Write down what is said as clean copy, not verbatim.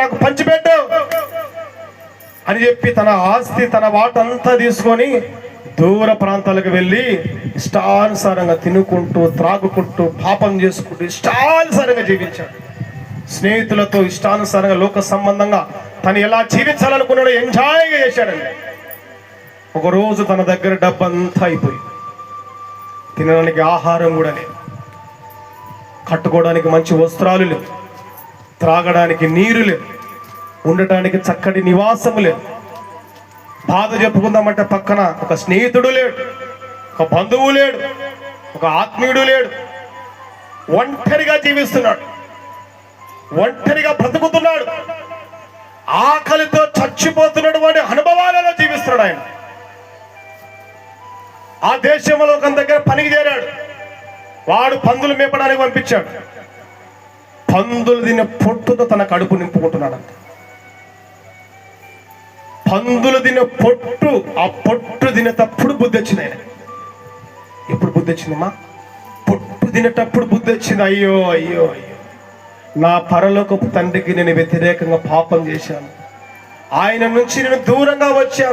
నాకు పంచిపెట్టు అని చెప్పి తన ఆస్తి తన వాటంతా తీసుకొని దూర ప్రాంతాలకు వెళ్ళి ఇష్టానుసారంగా తినుకుంటూ త్రాగుకుంటూ పాపం చేసుకుంటూ ఇష్టానుసారంగా జీవించాడు. స్నేహితులతో ఇష్టానుసారంగా లోక సంబంధంగా తను ఎలా జీవించాలనుకున్నాడో ఎంజాయ్గా చేశాడండి. ఒకరోజు తన దగ్గర డబ్బంతా అయిపోయి తినడానికి ఆహారం కూడా లేదు, కట్టుకోవడానికి మంచి వస్త్రాలు లేవు, త్రాగడానికి నీరు లేదు, ఉండటానికి చక్కటి నివాసము లేదు. బాధ చెప్పుకుందామంటే పక్కన ఒక స్నేహితుడు లేడు, ఒక బంధువు లేడు, ఒక ఆత్మీయుడు లేడు. ఒంటరిగా జీవిస్తున్నాడు, ఒంటరిగా బ్రతుకుతున్నాడు, ఆకలితో చచ్చిపోతున్నటువంటి అనుభవాలలో జీవిస్తున్నాడు. ఆయన ఆ దేశంలో ఒక దగ్గర పనికి చేరాడు. వాడు పందులు మేపడానికి పంపించాడు. పందులు తినే పొట్టుతో తన కడుపు నింపుకుంటున్నాడు. పందులు తినే పొట్టు, ఆ పొట్టు తినేటప్పుడు బుద్ధి వచ్చింది. ఆయన ఎప్పుడు బుద్ధి వచ్చిందమ్మా? పొట్టు తినేటప్పుడు బుద్ధి వచ్చింది. అయ్యో అయ్యో అయ్యో, నా పరలోకపు తండ్రికి నేను వ్యతిరేకంగా పాపం చేశాను, ఆయన నుంచి నేను దూరంగా వచ్చాను.